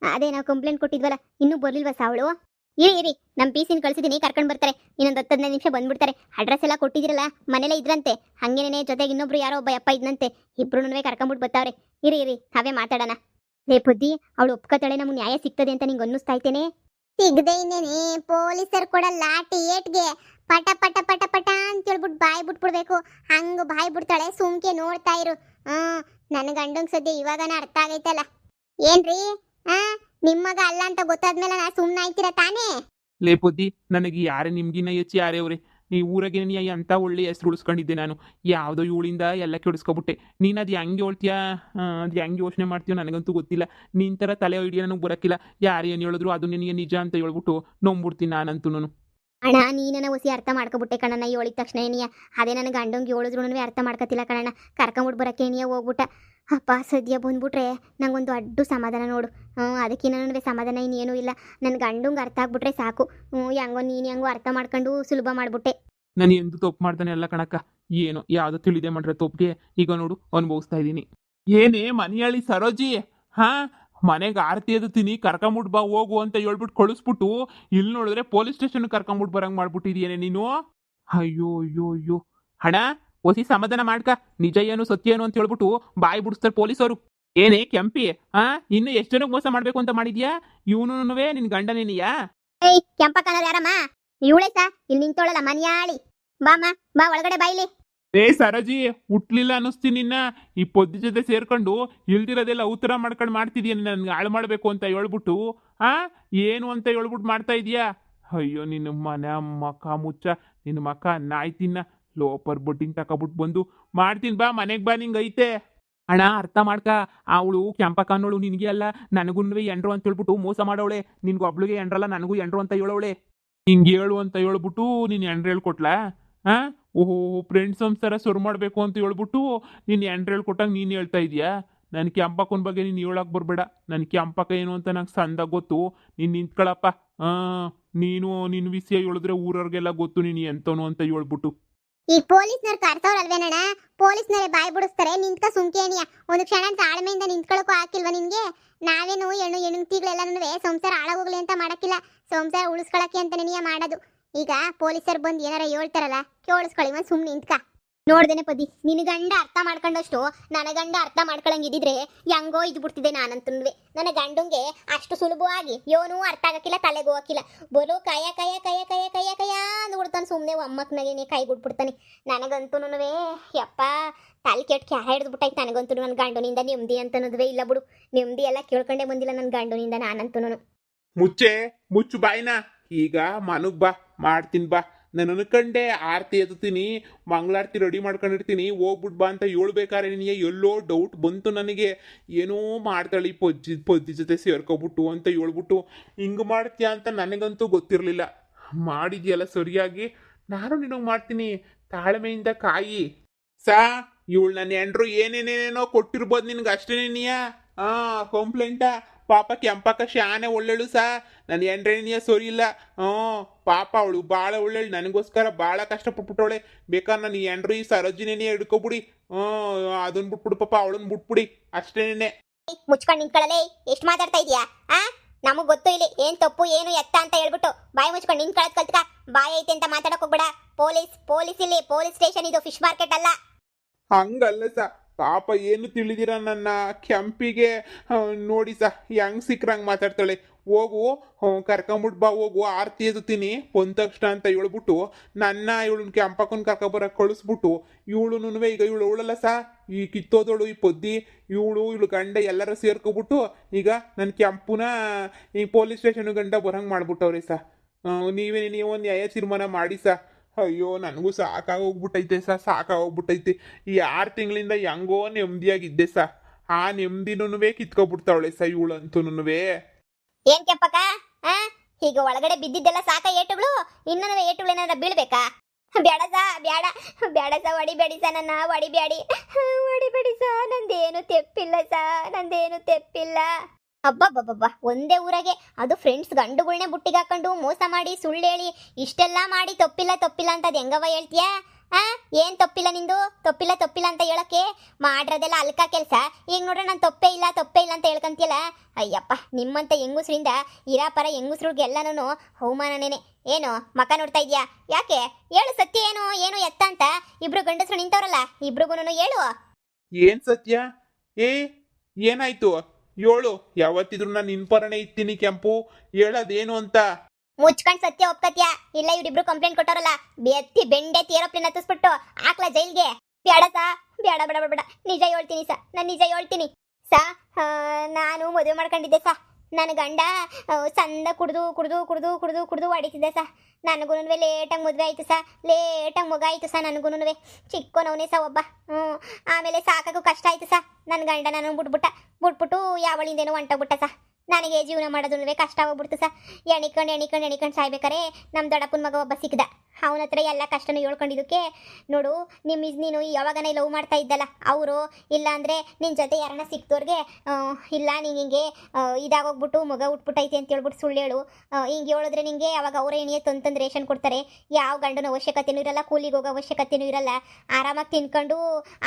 ಅದೇ ನಾವು ಕಂಪ್ಲೇಂಟ್ ಕೊಟ್ಟಿದ್ವಲ್ಲ, ಇನ್ನೂ ಬರ್ಲಿಲ್ವಾ ಸಾವಳು? ಇರಿ ಇರಿ, ನಮ್ಮ ಪೀಸಿನ ಕಳ್ಸಿದೀನಿ, ಕರ್ಕೊಂಡು ಬರ್ತಾರೆ. ಇನ್ನೊಂದು 10-15 ನಿಮಿಷ ಬಂದ್ಬಿಡ್ತಾರೆ. ಅಡ್ರೆಸ್ ಎಲ್ಲ ಕೊಟ್ಟಿದ್ದೀರಲ್ಲ, ಮನೇಲೇ ಇದ್ರಂತೆ. ಹಂಗೇನೇ ಜೊತೆಗೆ ಇನ್ನೊಬ್ರು ಯಾರೋ ಒಬ್ಬ ಯಪ್ಪ ಇದ್ನಂತೆ. ಇಬ್ರು ಕರ್ಕೊಂಬಿಟ್ಟು ಬರ್ತಾವ್ರೆ. ಇರಿ ಇರಿ, ನಾವೇ ಮಾತಾಡೋಣ. ಲೇ ಬುದ್ಧಿ, ಅವಳು ಒಪ್ಕೋತಾಳೆ, ನಮ್ಗೆ ನ್ಯಾಯ ಸಿಗ್ತದೆ ಅಂತ ನಿಂಗೆ ಅನ್ನಿಸ್ತಾ ಐತೇನೆ? ಸಿಗದೆ ಇನ್ನೇನೆ, ಪೊಲೀಸರು ಕೂಡ ಲಾಟಿ ಏಟ್ಗೆ ಪಟ ಪಟ ಪಟ ಪಟ ಅಂತ ಹೇಳ್ಬಿಟ್ಟು ಬಾಯಿ ಬಿಟ್ಬಿಡ್ಬೇಕು. ಹಂಗ ಬಾಯಿ ಬಿಡ್ತಾಳೆ, ಸುಮ್ಕೆ ನೋಡ್ತಾ ಇರು. ನನ್ನ ಗಂಡಂಗ್ ಸದ್ಯ ಇವಾಗನ ಅರ್ಥ ಆಗೈತಲ್ಲ. ಏನ್ರಿ ನಿಮ್ಮ ಮಗ ಅಲ್ಲ ಅಂತ ಗೊತ್ತಾದ್ಮೇಲೆ ನಾ ಸುಮ್ಮನೆ ಆಯ್ತೀರ ತಾನೇ? ಲೇ ಬುದ್ಧಿ, ನನಗೆ ಯಾರೇ ನಿಮ್ಗಿನ್ನ ಹೆಚ್ಚು ಯಾರೇ ಅವ್ರೆ. ನೀ ಊರಾಗೆ ನೀ ಅಂತ ಒಳ್ಳೆ ಹೆಸ್ರು ಉಳಿಸ್ಕೊಂಡಿದ್ದೆ ನಾನು. ಯಾವುದೋ ಇವಳಿಂದ ಎಲ್ಲ ಕೆಡಿಸ್ಕೊಬಿಟ್ಟೆ. ನೀನು ಅದು ಹೆಂಗೆ ಹೇಳ್ತೀಯಾ, ಅದು ಹೆಂಗೆ ಯೋಚನೆ ಮಾಡ್ತೀಯೋ ನನಗಂತೂ ಗೊತ್ತಿಲ್ಲ. ನಿನ್ನ ಥರ ತಲೆ ಐಡಿಯಾ ನನಗೆ ಬರೋಕ್ಕಿಲ್ಲ. ಯಾರು ಏನು ಹೇಳಿದ್ರು ಅದು ನಿನಗೆ ನಿಜ ಅಂತ ಹೇಳ್ಬಿಟ್ಟು ನಂಬ್ಬಿಡ್ತೀನಿ ನಾನಂತೂ. ಅಣ್ಣ, ನೀನ ಹೊಸಿ ಅರ್ಥ ಮಾಡ್ಕೊಬಿಟ್ಟೆ ಕಣಣ್ಣ. ಹೇಳಿದ ತಕ್ಷಣ ಏನಿಯ ಅದೇ ನನ್ನ ಗಂಡಂಗೆ ಹೇಳಿದ್ರು ಅರ್ಥ ಮಾಡ್ಕೊತಿಲ್ಲ ಕಣಣ್ಣ. ಕರ್ಕೊಂಬಿಟ್ಟು ಬರೋಕ್ಕೆ ಏನಿಯ ಹೋಗ್ಬಿಟ್ಟ. ಅಪ್ಪ ಸದ್ಯ ಬಂದ್ಬಿಟ್ರೆ ನಂಗೊಂದು ಅಡ್ಡು ಸಮಾಧಾನ ನೋಡು. ಅದಕ್ಕಿನ್ನೂ ಸಮಾಧಾನ ಇನ್ನೇನೂ ಇಲ್ಲ. ನನ್ನ ಗಂಡಂಗೆ ಅರ್ಥ ಆಗ್ಬಿಟ್ರೆ ಸಾಕು. ಹೆಂಗೋ ನೀನು ಹೆಂಗೋ ಅರ್ಥ ಮಾಡ್ಕೊಂಡು ಸುಲಭ ಮಾಡ್ಬಿಟ್ಟೆ. ನಾನು ಎಂದು ತಪ್ಪು ಮಾಡ್ತಾನೆ ಎಲ್ಲ ಕಣಕ್ಕ. ಏನೋ ಯಾವುದೋ ತಿಳಿದೆ ಮಾಡ್ರೆ ತಪ್ಪಿಗೆ ಈಗ ನೋಡು ಅನುಭವಿಸ್ತಾ ಇದ್ದೀನಿ. ಏನೇ ಮನೆಯಾಳಿ ಸರೋಜಿ, ಮನೆಗೆ ಆರತಿ ಎದುತ್ತೀನಿ, ಕರ್ಕೊಂಬಿಟ್ಟು ಬಾ ಹೋಗು ಅಂತ ಹೇಳ್ಬಿಟ್ಟು ಕಳಿಸ್ಬಿಟ್ಟು ಇಲ್ಲಿ ನೋಡಿದ್ರೆ ಪೊಲೀಸ್ ಸ್ಟೇಷನ್ ಕರ್ಕೊಂಬಿಟ್ಟು ಬರಂಗೆ ಮಾಡ್ಬಿಟ್ಟಿದೀಯೇನೆ ನೀನು. ಅಯ್ಯೋ ಅಯ್ಯೋ ಅಯ್ಯೋ, ಹಣ ಹೊಸಿ ಸಮಾಧಾನ ಮಾಡ್ಕ. ನಿಜ ಏನು ಸತ್ಯ ಏನು ಅಂತ ಹೇಳ್ಬಿಟ್ಟು ಬಾಯಿ ಬಿಡಿಸ್ತಾರೆ ಪೊಲೀಸರು. ಏನೇ ಕೆಂಪಿ, ಇನ್ನು ಎಷ್ಟು ಜನಕ್ಕೆ ಮೋಸ ಮಾಡ್ಬೇಕು ಅಂತ ಮಾಡಿದ್ಯಾ? ಇವನುನುವೇ ನಿನ್ ಗಂಡನೇನಿಯಾ? ಏಯ್ ಕೆಂಪಕ್ಕನವ್ರು ಯಾರಮ್ಮ? ಇವಳೇ ಸಾ ಇಲ್ಲಿ ನಿಂತೋಳಲ್ಲ ಮನ್ಯಾಳಿ. ಬಾಮ್ಮ ಬಾ ಒಳಗಡೆ ಬಾಯಿಲಿ. ಸರೋಜಿ, ಹುಟ್ಲಿಲ್ಲ ಅನ್ನಿಸ್ತೀನಿ ನಿನ್ನ. ಈ ಪೊದ್ದಿ ಜೊತೆ ಸೇರ್ಕೊಂಡು ಇಲ್ದಿರೋದೆಲ್ಲ ಉತ್ತರ ಮಾಡ್ಕೊಂಡು ಮಾಡ್ತಿದ್ಯಾ. ನನ್ಗೆ ಹಾಳು ಮಾಡಬೇಕು ಅಂತ ಹೇಳ್ಬಿಟ್ಟು ಏನು ಅಂತ ಹೇಳ್ಬಿಟ್ಟು ಮಾಡ್ತಾ ಇದೀಯಾ? ಅಯ್ಯೋ ನಿನ್ನ ಮನೆ ಮಕ್ಕ ಮುಚ್ಚ, ನಿನ್ನ ಮಕ್ಕ ನಾಯಿ ತಿನ್ನ. ಲೋಪರ್ ಬೊಟ್ಟಿನ ತಕೊಬಿಟ್ಟು ಬಂದು ಮಾಡ್ತೀನಿ ಬಾ, ಮನೆಗೆ ಬಾ, ನಿಂಗೆ ಐತೆ. ಅಣ್ಣ ಅರ್ಥ ಮಾಡ್ಕ, ಅವಳು ಕೆಂಪಕ್ಕ ಅನ್ನೋಳು ನಿನಗೆ ಅಲ್ಲ ನನಗೂ ಎಂಡ್ರು ಅಂತ ಹೇಳ್ಬಿಟ್ಟು ಮೋಸ ಮಾಡೋಳೆ. ನಿನ್ಗೊಬ್ಳಿಗೆ ಎಂಡ್ರಲ್ಲ ನನಗೂ ಎಂಡ್ರು ಅಂತ ಹೇಳೋಳೆ. ಹಿಂಗೆ ಹೇಳು ಅಂತ ಹೇಳ್ಬಿಟ್ಟು ನೀನು ಎಂಡ್ರು ಹೇಳ್ಕೊಟ್ಲಾ? ಓಹೋ, ಫ್ರೆಂಡ್ಸ್ ಸಂಸಾರ ಸುರು ಮಾಡಬೇಕು ಅಂತ ಹೇಳ್ಬಿಟ್ಟು ನೀನು ಎಂಡ್ರು ಹೇಳ್ಕೊಟ್ಟಂಗೆ ನೀನು ಹೇಳ್ತಾ ಇದೀಯಾ? ನನ್ನ ಕೆಂಪಕ್ಕನ ಬಗ್ಗೆ ನೀನು ಹೇಳಕ್ಕೆ ಬರಬೇಡ. ನನ್ನ ಕೆಂಪಕ್ಕ ಏನು ಅಂತ ನಂಗೆ ಸಂದ ಗೊತ್ತು. ನೀನು ನಿಂತ್ಕೊಳಪ್ಪ. ನೀನು ನಿನ್ನ ವಿಷಯ ಹೇಳಿದ್ರೆ ಊರವ್ರಿಗೆಲ್ಲ ಗೊತ್ತು ನೀನು ಎಂತವನು ಅಂತ ಹೇಳ್ಬಿಟ್ಟು. ಈ ಪೊಲೀಸ್ನವ್ರು ಕರ್ಸವ್ರಲ್ವೇನಣ್ಣ? ಪೊಲೀಸ್ನವರೇ ಬಾಯಿ ಬಿಡಿಸ್ತಾರೆ. ನಿಂತ್ಕ ಸುಮ್ಕೇನಿಯ. ಒಂದು ಕ್ಷಣ ತಾಳ್ಮೆಯಿಂದ ನಿಂತ್ಕೊಳ್ಳೋಕ್ಕೂ ಹಾಕಿಲ್ವಾ ನಿನ್ಗೆ? ನಾವೇನು ಹೆಣ್ತಿಗಳೆಲ್ಲನೂ ಸಂಸಾರ ಹಾಳಾಗೋಗ್ಲಿ ಅಂತ ಮಾಡಕ್ಕಿಲ್ಲ, ಸಂಸಾರ ಉಳಿಸ್ಕೊಳಕ್ಕೆ ಅಂತ ನೆನೆಯ ಮಾಡೋದು. ಈಗ ಪೊಲೀಸರು ಬಂದು ಏನಾರ ಹೇಳ್ತಾರಲ್ಲ, ಕೇಳಿಸ್ಕೊಳ್ಳಿ, ಒಂದು ಸುಮ್ಮನೆ ನಿಂತ್ಕ. ನೋಡ್ದೇನೆ ಪದಿ, ನಿನ್ನ ಗಂಡ ಅರ್ಥ ಮಾಡ್ಕೊಂಡಷ್ಟು ನನ್ನ ಗಂಡ ಅರ್ಥ ಮಾಡ್ಕೊಳಂಗಿದ್ರೆ ಹೆಂಗೋ ಇದ್ಬಿಡ್ತಿದ್ದೆ ನಾನಂತನ್ವೆ. ನನ್ನ ಗಂಡಂಗೆ ಅಷ್ಟು ಸುಲಭವಾಗಿ ಯೋನೂ ಅರ್ಥ ಆಗಕ್ಕಿಲ್ಲ, ತಲೆಗೂ ಹಾಕಿಲ್ಲ. ಬರೋ ಕಯ ಕಯ ಕಯ ಕಯ ಕಯ ಕಯ ಅಂದ್ಬಿಡ್ತಾನೆ. ಸುಮ್ಮನೆ ಅಮ್ಮಕ್ಕನಾಗೇನೆ ಕೈ ಬಿಟ್ಬಿಡ್ತಾನೆ. ನನಗಂತೂ ಯಪ್ಪ ತಲೆ ಕೆಟ್ಟು ಕ್ಯಾ ಹಿಡಿದ್ಬಿಟ್ಟಾಯ್ತು ನನಗಂತೂ. ನನ್ನ ಗಂಡನಿಂದ ನೆಮ್ಮದಿ ಅಂತನೋದ್ವೇ ಇಲ್ಲ ಬಿಡು. ನೆಮ್ಮದಿ ಎಲ್ಲ ಕೇಳ್ಕೊಂಡೇ ಬಂದಿಲ್ಲ ನನ್ನ ಗಂಡನಿಂದ ನಾನಂತೂ. ಮುಚ್ಚು ಬಾಯ್ನ. ಈಗ ಮನಗ್ ಬಾ, ಮಾಡ್ತೀನಿ ಬಾ. ನಾನು ಅನ್ಕಂಡೆ ಆರತಿ ಎತ್ತೀನಿ, ಮಂಗಳಾರತಿ ರೆಡಿ ಮಾಡ್ಕೊಂಡಿರ್ತೀನಿ, ಹೋಗ್ಬಿಟ್ಟು ಬಾ ಅಂತ ಹೇಳ್ಬೇಕಾರೆ ನಿನಗೆ ಎಲ್ಲೋ ಡೌಟ್ ಬಂತು ನನಗೆ. ಏನೋ ಮಾಡ್ತಾಳೆ ಈ ಪೊದ್ದಿ ಜೊತೆ ಸೇರ್ಕೊಬಿಟ್ಟು ಅಂತ ಹೇಳ್ಬಿಟ್ಟು ಹಿಂಗೆ ಮಾಡ್ತೀಯ ಅಂತ ನನಗಂತೂ ಗೊತ್ತಿರಲಿಲ್ಲ. ಮಾಡಿದ್ಯಲ್ಲ ಸರಿಯಾಗಿ. ನಾನು ನಿನಗೆ ಮಾಡ್ತೀನಿ, ತಾಳ್ಮೆಯಿಂದ ಕಾಯಿ. ಇವಳು ನನ್ನ ಎಂಡ್ರು ಏನೇನೇನೇನೋ ಕೊಟ್ಟಿರ್ಬೋದು ನಿನ್ಗೆ ಅಷ್ಟೇನೇನಿಯಾ? ಕಂಪ್ಲೇಂಟಾ? ಪಾಪ ಕೆಂಪಕ್ಕ ಶಾನೆ ಒಳ್ಳೆಳು ನನ್ನ ಎಂಡ್ರೇನಿಯ ಸರಿ ಇಲ್ಲ. ಪಾಪ ಅವಳು ಭಾಳ ಒಳ್ಳೆಳು, ನನಗೋಸ್ಕರ ಭಾಳ ಕಷ್ಟಪಟ್ಬಿಟ್ಟವಳೆ. ಬೇಕಾದ್ರೆ ನಾನು ಎಂಡ್ರು ಈ ಸರೋಜಿನೇನೆ ಹಿಡ್ಕೊಬಿಡಿ. ಅದನ್ನ ಬಿಟ್ಬಿಡು ಪಾಪ, ಅವಳನ್ನ ಬಿಟ್ಬಿಡಿ ಅಷ್ಟೇನೆ. ಮುಚ್ಕೊಂಡು ನಿಂತ್ಕೊಳ್ಳಲೇ, ಎಷ್ಟು ಮಾತಾಡ್ತಾ ಇದೀಯಾ? ನಮಗ್ ಗೊತ್ತು ಇಲ್ಲಿ ಏನ್ ತಪ್ಪು ಏನು ಎತ್ತ ಅಂತ ಹೇಳ್ಬಿಟ್ಟು. ಬಾಯಿ ಮುಚ್ಕೊಂಡು ನಿಂತ್ಕೊಳ್ಳೋದು ಕಲ್ತ್ಕ. ಬಾಯಿ ಐತೆ ಅಂತ ಮಾತಾಡಕ್ ಹೋಗ್ಬೇಡ. ಪೊಲೀಸ್ ಇಲ್ಲಿ ಪೊಲೀಸ್ ಸ್ಟೇಷನ್, ಇದು ಫಿಶ್ ಮಾರ್ಕೆಟ್ ಅಲ್ಲ. ಹಂಗಲ್ಲ ಪಾಪ ಏನು ತಿಳಿದಿರ ನನ್ನ ಕೆಂಪಿಗೆ ನೋಡಿ ಹೆಂಗ್ ಸಿಕ್ರಂಗೆ ಮಾತಾಡ್ತಾಳೆ. ಹೋಗು ಕರ್ಕೊಂಬಿಟ್ಟು ಬಾ, ಹೋಗು ಆರತಿ ಎದುತ್ತೀನಿ ಬಂದ ತಕ್ಷಣ ಅಂತ ಹೇಳ್ಬಿಟ್ಟು ನನ್ನ ಇವಳನ್ನ ಕೆಂಪಕ್ಕನ ಕರ್ಕೊಬರಕ್ಕೆ ಕಳಿಸ್ಬಿಟ್ಟು ಇವಳುನು ಈಗ ಇವಳಲ್ಲ ಈ ಕಿತ್ತೋದಳು ಈ ಪೊದ್ದಿ ಇವಳು ಗಂಡ ಎಲ್ಲರೂ ಸೇರ್ಕೊಬಿಟ್ಟು ಈಗ ನನ್ನ ಕೆಂಪುನ ಈ ಪೊಲೀಸ್ ಸ್ಟೇಷನ್ ಗಂಡ ಬರಂಗೆ ಮಾಡ್ಬಿಟ್ಟವ್ರೆ ನೀವು ನ್ಯಾಯ ತೀರ್ಮಾನ ಮಾಡಿ ಅಯ್ಯೋ ನನಗೂ ಸಾಕಾಗೋಗ್ಬಿಟ್ಟೈತೆ ಸಾಕಾಗೋಗ್ಬಿಟ್ಟೈತೆ. ಈ 6 ತಿಂಗಳಿಂದ ಹೆಂಗೋ ನೆಮ್ಮದಿಯಾಗಿದ್ದೆ ಆ ನೆಮ್ಮದಿನೂ ಕಿತ್ಕೊಬಿಡ್ತಾವಳೆ ಇವಳಂತೂನುವೆ. ಏನ್ ಕೆಂಪಕ್ಕ, ಈಗ ಒಳಗಡೆ ಬಿದ್ದಿದ್ದೆಲ್ಲ ಸಾಕ ಏಟುಗಳು? ಇನ್ನೂ ಏಟುಗಳು ಏನಾರ ಬೀಳ್ಬೇಕಾ? ಬೇಡ ಬೇಡ ಹೊಡಿಬೇಡಿ ನನ್ನ, ಹೊಡಿಬೇಡಿ ನಂದೇನು ತೆಪ್ಪಿಲ್ಲ. ಅಬ್ಬಬ್ಬಬ್ಬ, ಒಂದೇ ಊರಾಗೆ ಅದು ಫ್ರೆಂಡ್ಸ್ ಗಂಡುಗಳ್ನೆ ಬುಟ್ಟಿಗೆ ಹಾಕೊಂಡು ಮೋಸ ಮಾಡಿ ಸುಳ್ಳು ಹೇಳಿ ಇಷ್ಟೆಲ್ಲ ಮಾಡಿ ತಪ್ಪಿಲ್ಲ ಅಂತ ಅದು ಹೆಂಗವ ಹೇಳ್ತೀಯಾ? ಆ ಏನ್ ತಪ್ಪಿಲ್ಲ ನಿಂದು, ತಪ್ಪಿಲ್ಲ ಅಂತ ಹೇಳಕ್ಕೆ ಮಾಡಿರೋದೆಲ್ಲ ಅಲ್ಕ ಕೆಲಸ. ಈಗ ನೋಡ್ರೆ ನಾನು ತಪ್ಪೇ ಇಲ್ಲ ಅಂತ ಹೇಳ್ಕಂತಿಯಲ್ಲ. ಅಯ್ಯಪ್ಪ, ನಿಮ್ಮಂತ ಹೆಂಗುಸ್ರಿಂದ ಇರಾಪರ ಹೆಂಗುಸ್ರಿಗೆಲ್ಲನೂ ಅವಮಾನನೇನೆ. ಏನು ಮಕ ನೋಡ್ತಾ ಇದ್ಯಾ? ಯಾಕೆ ಹೇಳು, ಸತ್ಯ ಏನು ಎತ್ತ ಅಂತ. ಇಬ್ರು ಗಂಡಸರು ನಿಂತವ್ರಲ್ಲ, ಇಬ್ರಿಗೂನು ಹೇಳು. ಏನ್ ಸತ್ಯ? ಏನಾಯ್ತು ಹೇಳು. ಯಾವತ್ತಿದ್ರು ನಾನು ನಿನ್ಪರನೇ ಇರ್ತೀನಿ ಕೆಂಪು, ಹೇಳೋದೇನು ಅಂತ. ಮುಚ್ಕೊಂಡ್ ಸತ್ಯ ಒಪ್ಕತ್ಯಾ? ಇಲ್ಲ ಇವ್ರಿಬ್ರು ಕಂಪ್ಲೇಂಟ್ ಕೊಟ್ಟವ್ರಲ್ಲ, ಬೆತ್ತಿ ಬೆಂಡೆ ಏರೋಪ್ಲೇನ್ ಹತ್ತಿಸ್ಬಿಟ್ಟು ಹಾಕ್ಲಾ ಜೈಲ್ಗೆ. ಬೇಡ ಸಾ, ಬೇಡ, ನಿಜ ಹೇಳ್ತೀನಿ ಸಾ, ನಾನು ನಿಜ ಹೇಳ್ತೀನಿ ಸಾ. ನಾನು ಮದುವೆ ಮಾಡ್ಕೊಂಡಿದ್ದೆ ಸಾ. ನನ್ನ ಗಂಡ ಚಂದ ಕುಡ್ದು ಹೊಡಿತಿದ್ದೆ ಸಾ. ನನಗೂನುವೆ ಲೇಟಾಗಿ ಮದುವೆ ಆಯಿತು ಸಾ, ಲೇಟಾಗಿ ಮಗ ಆಯಿತು ಸಾ. ನನಗೂನುವೆ ಚಿಕ್ಕನವನೇ ಸಾ ಒಬ್ಬ. ಆಮೇಲೆ ಸಾಕಾಗೂ ಕಷ್ಟ ಆಯಿತು ಸಾ. ನನ್ನ ಗಂಡ ನಾನು ಬಿಟ್ಬಿಟ್ಟು ಯಾವಳಿಂದೇನೋ ಹೊಂಟೋಗ್ಬಿಟ್ಟ ಸಾ. ನನಗೆ ಜೀವನ ಮಾಡೋದು ಕಷ್ಟ ಹೋಗ್ಬಿಡ್ತು ಸಾ. ಎಣಿಕೊಂಡು ಸಾಯ್ಬೇಕಾರೆ ನಮ್ಮ ದೊಡ್ಡಪ್ಪನ ಮಗ ಒಬ್ಬ ಸಿಕ್ಕದ. ಅವನ ಹತ್ರ ಎಲ್ಲ ಕಷ್ಟನೂ ಹೇಳ್ಕೊಂಡಿದ್ದಕ್ಕೆ ನೋಡು, ನೀನು ಯಾವಾಗನೇ ಲವ್ ಮಾಡ್ತಾ ಇದ್ದಲ್ಲ ಅವರು, ಇಲ್ಲ ಅಂದರೆ ನಿನ್ನ ಜೊತೆ ಯಾರನ್ನ ಸಿಕ್ತವ್ರಿಗೆ ಇಲ್ಲ ನೀನು ಹಿಂಗೆ ಇದಾಗೋಗ್ಬಿಟ್ಟು ಮಗ ಉಟ್ಬಿಟ್ಟೈತೆ ಅಂತ ಹೇಳ್ಬಿಟ್ಟು ಸುಳ್ಳು ಹೇಳು. ಹಿಂಗೆ ಹೇಳಿದ್ರೆ ನಿಂಗೆ ಅವಾಗ ಅವರೇ ಏನಿಯೇ ತಂದು ರೇಷನ್ ಕೊಡ್ತಾರೆ. ಯಾವ ಗಂಡನ ಅವಶ್ಯಕತೆನೂ ಇರಲ್ಲ, ಕೂಲಿಗೆ ಹೋಗೋ ಅವಶ್ಯಕತೆನೂ ಇರಲ್ಲ, ಆರಾಮಾಗಿ ತಿನ್ಕೊಂಡು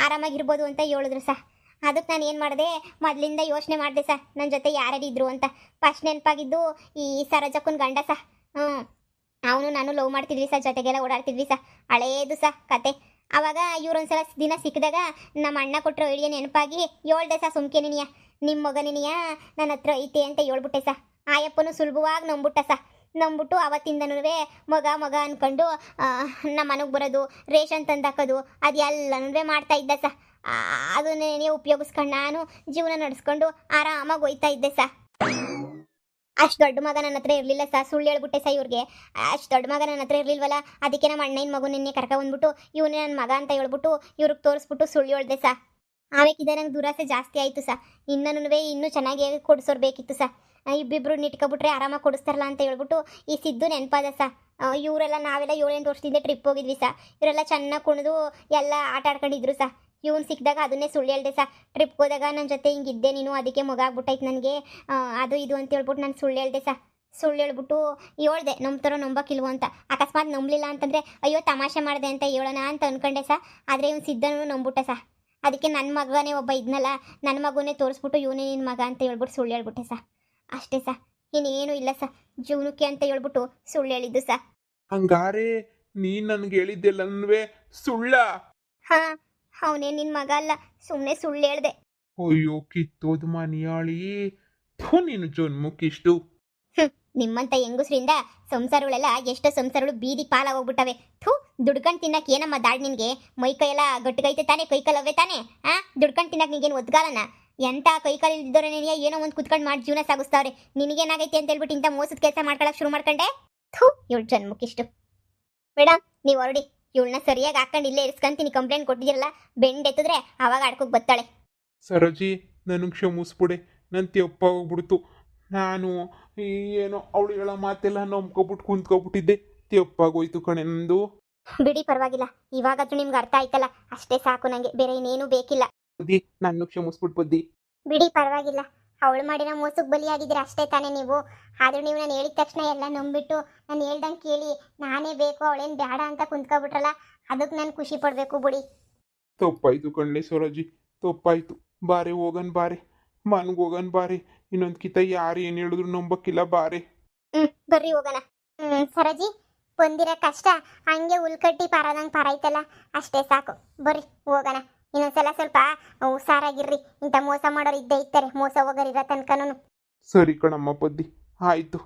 ಆರಾಮಾಗಿರ್ಬೋದು ಅಂತ ಹೇಳಿದ್ರು ಸಾ. ಅದಕ್ಕೆ ನಾನು ಏನು ಮಾಡಿದೆ, ಮೊದಲಿಂದ ಯೋಚನೆ ಮಾಡಿದೆ ಸಾ, ನನ್ನ ಜೊತೆ ಯಾರ್ಯಾರಿದ್ರು ಅಂತ. ಫಸ್ಟ್ ನೆನಪಾಗಿದ್ದು ಈ ಸರೋಜಕ್ಕನ ಗಂಡ ಸಾ. ಅವನು ನಾನು ಲವ್ ಮಾಡ್ತಿದ್ವಿ ಸಾ, ಜೊತೆಗೆಲ್ಲ ಓಡಾಡ್ತಿದ್ವಿ ಸಾ. ಹಳೇದು ಸಾ ಕತೆ. ಆವಾಗ ಇವ್ರೊಂದ್ಸಲ ದಿನ ಸಿಕ್ಕಿದಾಗ ನಮ್ಮ ಅಣ್ಣ ಕೊಟ್ಟರು ಐಡಿಯಾ ನೆನಪಾಗಿ ಹೇಳ್ದೆ ಸಾ, ಸುಮ್ಕೆನಿನಿಯ ನಿಮ್ಮ ಮಗನಿನಿಯ ನನ್ನ ಹತ್ರ ಐತೆ ಅಂತ ಹೇಳ್ಬಿಟ್ಟೆ ಸಾ. ಆಯಪ್ಪನು ಸುಲಭವಾಗಿ ನಂಬಿಟ್ಟು ಅವತ್ತಿಂದನೂ ಮಗ ಅಂದ್ಕೊಂಡು ನಮ್ಮ ಮನೆಗೆ ಬರೋದು, ರೇಷನ್ ತಂದಾಕೋದು ಅದೆಲ್ಲನೂ ಮಾಡ್ತಾ ಇದ್ದ ಸಾ. ಅದನ್ನೇ ಉಪಯೋಗಿಸ್ಕೊಂಡು ನಾನು ಜೀವನ ನಡೆಸ್ಕೊಂಡು ಆರಾಮಾಗಿ ಹೋಯ್ತಾ ಇದ್ದೆ ಸಾ. ಅಷ್ಟು ದೊಡ್ಡ ಮಗ ನನ್ನ ಹತ್ರ ಇರಲಿಲ್ಲ ಸಾ, ಸುಳ್ಳು ಹೇಳ್ಬಿಟ್ಟೆ ಸಾ ಇವ್ರಿಗೆ. ಅಷ್ಟು ದೊಡ್ಡ ಮಗ ನನ್ನ ಹತ್ರ ಇರಲಿಲ್ವಲ್ಲ, ಅದಕ್ಕೆ ನಮ್ಮ ಅಣ್ಣನ ಮಗು ನಿನ್ನೆ ಕರ್ಕೊಂಡ್ಬಂದ್ಬಿಟ್ಟು ಇವನೇ ನನ್ನ ಮಗ ಅಂತ ಹೇಳ್ಬಿಟ್ಟು ಇವ್ರಿಗೆ ತೋರಿಸ್ಬಿಟ್ಟು ಸುಳ್ಳು ಹೇಳ್ದೆ ಸಾ. ಆಮೇಕಿದೆ ನಂಗೆ ದುರಾಸೆ ಜಾಸ್ತಿ ಆಯಿತು ಸಾ. ಇನ್ನೂ ಚೆನ್ನಾಗಿ ಕೊಡಿಸೋರು ಬೇಕಿತ್ತು ಸಾ. ಇಬ್ಬಿಬ್ರು ನಿಟ್ಕೊಬಿಟ್ರೆ ಆರಾಮಾಗಿ ಕೊಡಿಸ್ತಾರಲ್ಲ ಅಂತ ಹೇಳ್ಬಿಟ್ಟು ಈ ಸಿದ್ದು ನೆನಪಾದ ಸಾ. ಇವರೆಲ್ಲ ನಾವೆಲ್ಲ 7-8 ವರ್ಷದಿಂದ ಟ್ರಿಪ್ ಹೋಗಿದ್ವಿ ಸಾ. ಇವರೆಲ್ಲ ಚೆನ್ನಾಗಿ ಕುಣಿದು ಎಲ್ಲ ಆಟ ಆಡ್ಕೊಂಡಿದ್ರು ಸಾ. ಇವನು ಸಿಕ್ಕಿದಾಗ ಅದನ್ನೇ ಸುಳ್ಳು ಹೇಳ್ದೆ ಸಾ. ಟ್ರಿಪ್ಗೆ ಹೋದಾಗ ನನ್ನ ಜೊತೆ ಹಿಂಗಿದ್ದೆ ನೀನು, ಅದಕ್ಕೆ ಮಗ ಆಗ್ಬಿಟ್ಟೈತೆ ನನಗೆ, ಅದು ಇದು ಅಂತ ಹೇಳ್ಬಿಟ್ಟು ನಾನು ಸುಳ್ಳು ಹೇಳ್ದೆ ಸಾ. ಸುಳ್ಳು ಹೇಳ್ಬಿಟ್ಟು ಹೇಳ್ದೆ ನಂಬ್ತಾರೋ ನಂಬಕ್ಕಿಲ್ವೋ ಅಂತ. ಅಕಸ್ಮಾತ್ ನಂಬಲಿಲ್ಲ ಅಂತಂದರೆ ಅಯ್ಯೋ ತಮಾಷೆ ಮಾಡಿದೆ ಅಂತ ಹೇಳೋಣ ಅಂತ ಅಂದ್ಕೊಂಡೆ ಸಾ. ಆದರೆ ಇವ್ನು ಸಿದ್ದನೂ ನಂಬಿಟ್ಟ ಸಾ. ಅದಕ್ಕೆ ನನ್ನ ಮಗನೇ ಒಬ್ಬ ಇದ್ನಲ್ಲ, ನನ್ನ ಮಗುನೇ ತೋರಿಸ್ಬಿಟ್ಟು ಇವನೇ ನಿನ್ನ ಮಗ ಅಂತ ಹೇಳ್ಬಿಟ್ಟು ಸುಳ್ಳು ಹೇಳ್ಬಿಟ್ಟೆ ಸಾ. ಅಷ್ಟೇ ಸಾ, ಇನ್ನೇನು ಇಲ್ಲ ಸಾ. ಜೀವನಕ್ಕೆ ಅಂತ ಹೇಳ್ಬಿಟ್ಟು ಸುಳ್ಳು ಹೇಳಿದ್ದು ಸಾ. ಹಂಗಾರೆ ನೀನ್ ನನ್ಗೆ ಹೇಳಿದ್ದೆಲ್ಲನೂ ಸುಳ್ಳ? ಹಾ, ಅವನೇ ನಿನ್ನ ಮಗ ಅಲ್ಲ, ಸುಮ್ಮನೆ ಸುಳ್ಳು ಹೇಳ್ದೆ. ಅಯ್ಯೋ ಕಿತ್ತೋದು ಮನಿಯಾಳಿ, ನೀನು ಜನ್ಮಕ್ಕಿಷ್ಟು. ನಿಮ್ಮಂತ ಹೆಂಗುಸ್ರಿಂದ ಸಂಸಾರಗಳೆಲ್ಲ ಎಷ್ಟೋ ಸಂಸಾರಗಳು ಬೀದಿ ಪಾಲಾಗೋಗ್ಬಿಟ್ಟವೆ. ದುಡ್ಕೊಂಡು ತಿನ್ನಕ್ಕೆ ಏನಮ್ಮ ದಾಡ್ ನಿನಗೆ? ಮೈಕೈಯೆಲ್ಲ ಗಟ್ಟಿಗೈತೆ ತಾನೇ, ಕೈಕಾಲವೇ ತಾನೇ? ದುಡ್ಕೊಂಡು ತಿನ್ನಕ್ಕೆ ನಿನಗೇನು ಒದ್ಗಾಲನ? ಎಂಥ ಕೈಕಾಲು ಇಲ್ದಿದ್ದವ್ರೆ ನೀನು ಏನೋ ಒಂದು ಕುತ್ಕೊಂಡು ಮಾಡಿ ಜೀವನ ಸಾಗಿಸ್ತಾವ್ರೆ. ನಿನಗೇನಾಗೈತೆ ಅಂತ ಹೇಳ್ಬಿಟ್ಟು ಇಂಥ ಮೋಸದ ಕೆಲಸ ಮಾಡ್ಕೊಳಕ್ಕೆ ಶುರು ಮಾಡ್ಕೊಂಡೆ. ಇವಳು ಜನ್ಮಕ್ಕಿಷ್ಟು. ಮೇಡಮ್ ನೀವು ಹೊರಡಿ, ಇವಳನ್ನ ಸರಿಯಾಗಿ ಹಾಕೊಂಡು ಇಲ್ಲೇ ಇರಿಸ್ಕೊಂತೀನಿ. ಕಂಪ್ಲೇಂಟ್ ಕೊಟ್ಟಿದ್ದೀರಲ್ಲ, ಬೆಂಡ್ ಎತ್ತಿದ್ರೆ ಅವಾಗ ಆಡ್ಕೋಗಿ ಬರ್ತಾಳೆ. ಸರೋಜಿ, ನನಗೆ ಕ್ಷಮಿಸ್ಬಿಡೆ, ನನ್ನ ತೆಪ್ಪ ಹೋಗ್ಬಿಡ್ತು. ನಾನು ಏನೋ ಅವಳು ಹೇಳೋ ಮಾತೆಲ್ಲ ನಂಬ್ಕೊಬಿಟ್ಟು ಕುಂತ್ಕೊಬಿಟ್ಟಿದ್ದೆ, ತೆಪ್ಪಾಗೋಯ್ತು ಕಣೆ ನಂದು. ಬಿಡಿ, ಪರವಾಗಿಲ್ಲ. ಇವಾಗಾದ್ರೂ ನಿಮ್ಗೆ ಅರ್ಥ ಆಯ್ತಲ್ಲ, ಅಷ್ಟೇ ಸಾಕು. ನನಗೆ ಬೇರೆ ಇನ್ನೇನು ಬೇಕಿಲ್ಲ. ಬುದ್ಧಿ, ನಾನು ಕ್ಷಮಿಸ್ಬಿಟ್ಟು ಬುದ್ಧಿ. ಬಿಡಿ, ಪರವಾಗಿಲ್ಲ. ಅವಳು ಮಾಡಿರೋ ಮೋಸಕ್ಕೆ ಬಲಿಯಾಗಿದ್ರೆ ಅಷ್ಟೇ ತಾನೇ ನೀವು. ಆದರೂ ನೀವು ನಾನು ಹೇಳಿದ ತಕ್ಷಣ ಎಲ್ಲ ನಂಬಿಟ್ಟು ನಾನು ಹೇಳ್ದಂಗೆ ಕೇಳಿ ನಾನೇ ಬೇಕು ಅವಳೇನು ಬೇಡ ಅಂತ ಕುಂತ್ಕೊಬಿಟ್ರಲ್ಲ, ಅದಕ್ಕೆ ನಾನು ಖುಷಿ ಪಡಬೇಕು. ಬಿಡಿ. ತಪ್ಪಾಯ್ತು ಕಣ್ಲೆ ಸರೋಜಿ, ತಪ್ಪಾಯ್ತು. ಬಾರೆ ಹೋಗನ್, ಬಾರೆ ಮನ್ಗೆ ಹೋಗನ್, ಬಾರೆ. ಇನ್ನೊಂದು ಕಿತ ಯಾರು ಏನು ಹೇಳಿದ್ರು ನಂಬಕ್ಕಿಲ್ಲ, ಬಾರೆ. ಬರ್ರಿ ಹೋಗೋಣ. ಸರೋಜಿ, ಬಂದಿರೋ ಕಷ್ಟ ಹಂಗೆ ಉಲ್ಕಟ್ಟಿ ಪಾರದಂಗೆ ಪಾರಾಯ್ತಲ್ಲ, ಅಷ್ಟೇ ಸಾಕು. ಬರ್ರಿ ಹೋಗೋಣ. ಇನ್ನೊಂದ್ಸಲ ಸ್ವಲ್ಪ ಹುಷಾರಾಗಿರ್ರಿ. ಇಂಥ ಮೋಸ ಮಾಡೋರು ಇದ್ದೇ ಇರ್ತಾರೆ, ಮೋಸ ಹೋಗೋರಿರೋ ತನಕನೂ. ಸರಿ ಕಣಮ್ಮ ಬುದ್ಧಿ, ಆಯ್ತು.